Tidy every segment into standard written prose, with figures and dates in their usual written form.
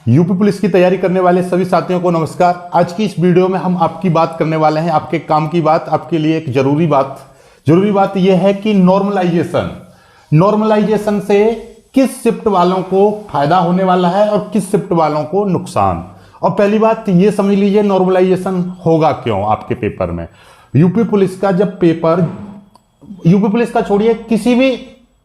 UP police की तैयारी करने वाले सभी साथियों को नमस्कार। आज की इस वीडियो में हम आपकी बात करने वाले हैं, आपके काम की बात, आपके लिए एक जरूरी बात यह है कि नॉर्मलाइजेशन से किस शिफ्ट वालों को फायदा होने वाला है और किस शिफ्ट वालों को नुकसान। और पहली बात ये समझ लीजिए, नॉर्मलाइजेशन होगा क्यों आपके पेपर में। यूपी पुलिस का जब पेपर, यूपी पुलिस का छोड़िए, किसी भी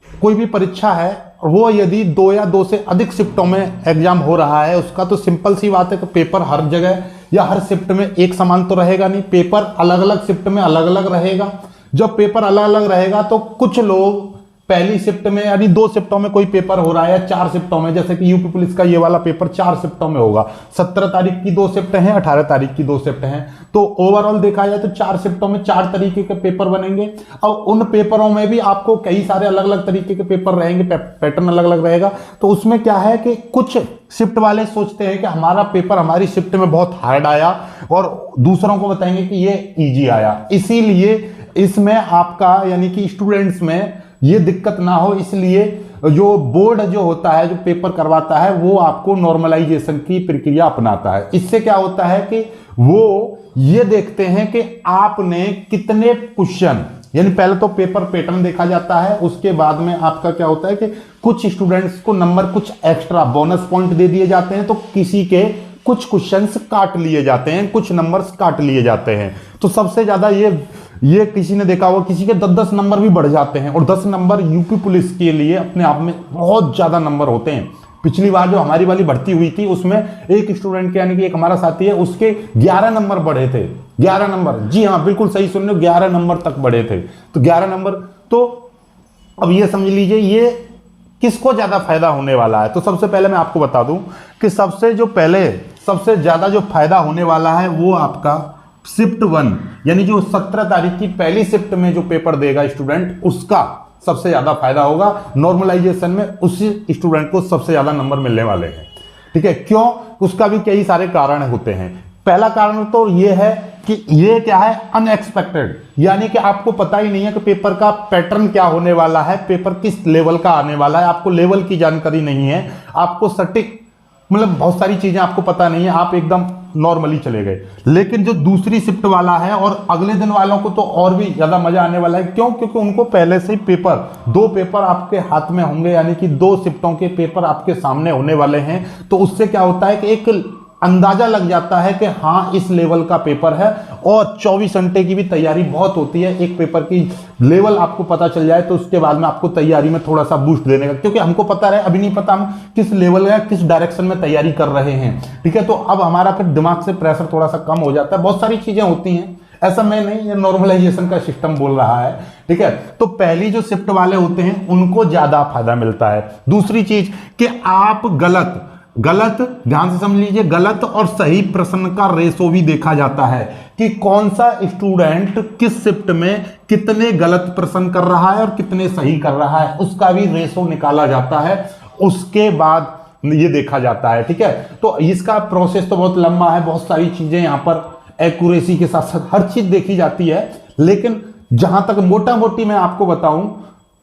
कोई भी परीक्षा है, वो यदि 2 या 2 से अधिक शिफ्टों में एग्जाम हो रहा है, उसका तो सिंपल सी बात है कि पेपर हर जगह या हर शिफ्ट में एक समान तो रहेगा नहीं, पेपर अलग अलग शिफ्ट में अलग अलग रहेगा। जब पेपर अलग अलग रहेगा तो कुछ लोग पहली शिफ्ट में, यानी 2 शिफ्टों में कोई पेपर हो रहा है या 4 शिफ्टों में, जैसे कि यूपी पुलिस का ये वाला पेपर 4 शिफ्टों में होगा। 17 तारीख की 2 शिफ्ट हैं, 18 तारीख की 2 शिफ्ट हैं, तो ओवरऑल देखा जाए तो 4 शिफ्टों में 4 तरीके के पेपर बनेंगे। और उन पेपरों में भी आपको कई सारे अलग अलग तरीके के पेपर रहेंगे, पैटर्न अलग अलग रहेगा। तो उसमें क्या है कि कुछ शिफ्ट वाले सोचते हैं कि हमारा पेपर हमारी शिफ्ट में बहुत हार्ड आया, और दूसरों को बताएंगे कि ये इजी आया। इसीलिए इसमें आपका, यानी कि स्टूडेंट्स में ये दिक्कत ना हो, इसलिए जो बोर्ड जो होता है, जो पेपर करवाता है, वो आपको नॉर्मलाइजेशन की प्रक्रिया अपनाता है। इससे क्या होता है कि वो ये देखते हैं कि आपने कितने क्वेश्चन, यानी पहले तो पेपर पैटर्न देखा जाता है, उसके बाद में आपका क्या होता है कि कुछ स्टूडेंट्स को नंबर कुछ एक्स्ट्रा बोनस पॉइंट दे दिए जाते हैं, तो किसी के कुछ क्वेश्चंस काट लिए जाते हैं, कुछ नंबर्स काट लिए जाते हैं। तो सबसे ज्यादा ये किसी ने देखा होगा, किसी के 10-10 नंबर भी बढ़ जाते हैं, और 10 नंबर यूपी पुलिस के लिए अपने आप में बहुत ज्यादा नंबर होते हैं। पिछली बार जो हमारी वाली भर्ती हुई थी, उसमें एक स्टूडेंट के, यानी कि एक हमारा साथी है, उसके 11 नंबर बढ़े थे। 11 नंबर, जी हाँ, बिल्कुल सही सुन रहे हो, 11 नंबर तक बढ़े थे। तो 11 नंबर, तो अब ये समझ लीजिए ये किसको ज्यादा फायदा होने वाला है। तो सबसे पहले मैं आपको बता दूं कि सबसे ज्यादा जो फायदा होने वाला है वो आपका शिफ्ट 1, यानी जो 17 तारीख की पहली शिफ्ट में जो पेपर देगा स्टूडेंट, उसका सबसे ज्यादा फायदा होगा। नॉर्मलाइजेशन में उसी स्टूडेंट को सबसे ज्यादा नंबर मिलने वाले हैं। ठीक है, क्यों? उसका भी कई सारे कारण होते हैं। पहला कारण तो ये है कि ये क्या है, अनएक्सपेक्टेड, यानी कि आपको पता ही नहीं है कि पेपर का पैटर्न क्या होने वाला है, पेपर किस लेवल का आने वाला है, आपको लेवल की जानकारी नहीं है, आपको सटीक, मतलब बहुत सारी चीजें आपको पता नहीं है, आप एकदम नॉर्मली चले गए। लेकिन जो दूसरी शिफ्ट वाला है और अगले दिन वालों को तो और भी ज्यादा मजा आने वाला है। क्यों? क्योंकि उनको पहले से ही पेपर, 2 पेपर आपके हाथ में होंगे, यानी कि 2 शिफ्टों के पेपर आपके सामने होने वाले हैं। तो उससे क्या होता है कि एक अंदाजा लग जाता है कि हाँ, इस लेवल का पेपर है, और 24 घंटे की भी तैयारी बहुत होती है। एक पेपर की लेवल आपको पता चल जाए तो उसके बाद में आपको तैयारी में थोड़ा सा बूस्ट देने का, क्योंकि हमको पता रहे, अभी नहीं पता हम किस लेवल या किस डायरेक्शन में तैयारी कर रहे हैं। ठीक है, तो अब हमारा फिर दिमाग से प्रेशर थोड़ा सा कम हो जाता है। बहुत सारी चीजें होती हैं, ऐसा मैं नहीं, ये नॉर्मलाइजेशन का सिस्टम बोल रहा है। ठीक है, तो पहली जो शिफ्ट वाले होते हैं उनको ज्यादा फायदा मिलता है। दूसरी चीज कि आप गलत, ध्यान से समझ लीजिए, गलत और सही प्रश्न का रेशो भी देखा जाता है कि कौन सा स्टूडेंट किस शिफ्ट में कितने गलत प्रश्न कर रहा है और कितने सही कर रहा है, उसका भी रेशो निकाला जाता है। उसके बाद ये देखा जाता है। ठीक है, तो इसका प्रोसेस तो बहुत लंबा है, बहुत सारी चीजें यहां पर एक्यूरेसी के साथ साथ हर चीज देखी जाती है। लेकिन जहां तक मोटा मोटी मैं आपको बताऊं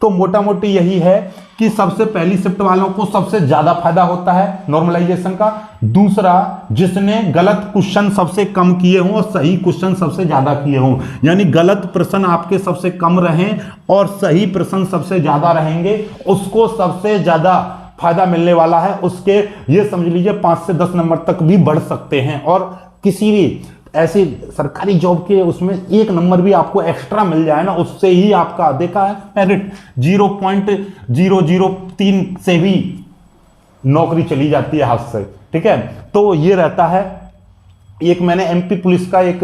तो मोटा मोटी यही है कि सबसे पहली शिफ्ट वालों को सबसे ज्यादा फायदा होता है नॉर्मलाइजेशन का। दूसरा, जिसने गलत क्वेश्चन सबसे कम किए हों और सही क्वेश्चन सबसे ज्यादा किए हों, यानी गलत प्रश्न आपके सबसे कम रहें और सही प्रश्न सबसे ज्यादा रहेंगे, उसको सबसे ज्यादा फायदा मिलने वाला है। उसके ये समझ लीजिए 5 से 10 नंबर तक भी बढ़ सकते हैं, और किसी भी ऐसी सरकारी जॉब के उसमें 1 नंबर भी आपको एक्स्ट्रा मिल जाए ना, उससे ही आपका देखा है मेरिट 0.003 से भी नौकरी चली जाती है हाथ से। ठीक है, तो ये रहता है। एक मैंने एमपी पुलिस का एक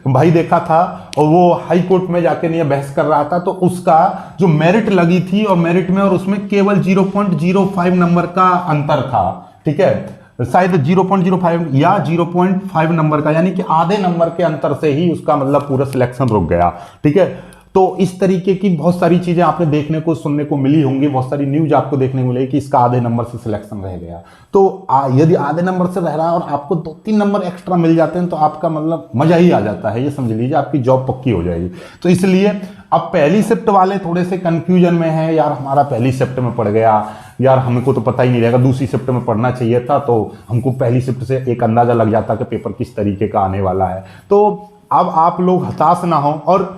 भाई देखा था, और वो हाई कोर्ट में जाके नहीं बहस कर रहा था, तो उसका जो मेरिट लगी थी और मेरिट में और उसमें केवल 0.05 नंबर का अंतर था। ठीक है, शायद 0.05 या 0.5 नंबर का, यानी कि आधे नंबर के अंतर से ही उसका मतलब पूरा सिलेक्शन रुक गया। ठीक है, तो इस तरीके की बहुत सारी चीजें आपने देखने को, सुनने को मिली होंगी, बहुत सारी न्यूज आपको देखने को मिलेगी कि इसका आधे नंबर से सिलेक्शन रह गया। तो यदि आधे नंबर से रह रहा है और आपको 2-3 नंबर एक्स्ट्रा मिल जाते हैं तो आपका मतलब मजा ही आ जाता है, ये समझ लीजिए आपकी जॉब पक्की हो जाएगी। तो इसलिए अब पहली शिफ्ट वाले थोड़े से कंफ्यूजन में हैं, यार हमारा पहली शिफ्ट में पड़ गया, यार हमको तो पता ही नहीं रहेगा, दूसरी शिफ्ट में पढ़ना चाहिए था, तो हमको पहली शिफ्ट से एक अंदाजा लग जाता कि पेपर किस तरीके का आने वाला है। तो अब आप लोग हताश ना हो, और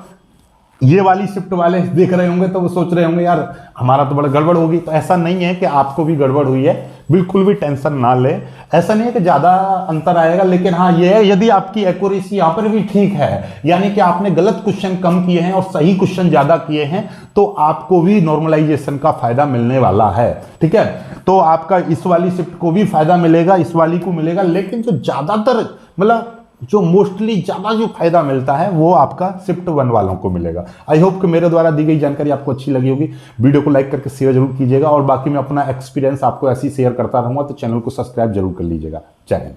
ये वाली शिफ्ट वाले देख रहे होंगे तो वो सोच रहे होंगे यार हमारा तो बड़ा गड़बड़ होगी। तो ऐसा नहीं है कि आपको भी गड़बड़ हुई है, बिल्कुल भी टेंशन ना ले। ऐसा नहीं है कि ज़्यादा अंतर आएगा, लेकिन हाँ ये है यदि आपकी एक्यूरेसी यहाँ पर भी ठीक है, यानी कि आपने गलत क्वेश्चन कम किए हैं और सही क्वेश्चन ज़्यादा किए हैं, तो आपको भी नॉर्मलाइजेशन का फायदा मिलने वाला है। ठीक है, तो आपका इस वाली शिफ्ट को भी फायदा मिलेगा, इस वाली को मिलेगा, लेकिन जो ज़्यादातर मतलब जो मोस्टली ज़्यादा जो फायदा मिलता है वो आपका शिफ्ट 1 वालों को मिलेगा। आई होप कि मेरे द्वारा दी गई जानकारी आपको अच्छी लगी होगी। वीडियो को लाइक करके शेयर जरूर कीजिएगा, और बाकी मैं अपना एक्सपीरियंस आपको ऐसे ही शेयर करता रहूँगा, तो चैनल को सब्सक्राइब जरूर कर लीजिएगा। जय हिंद।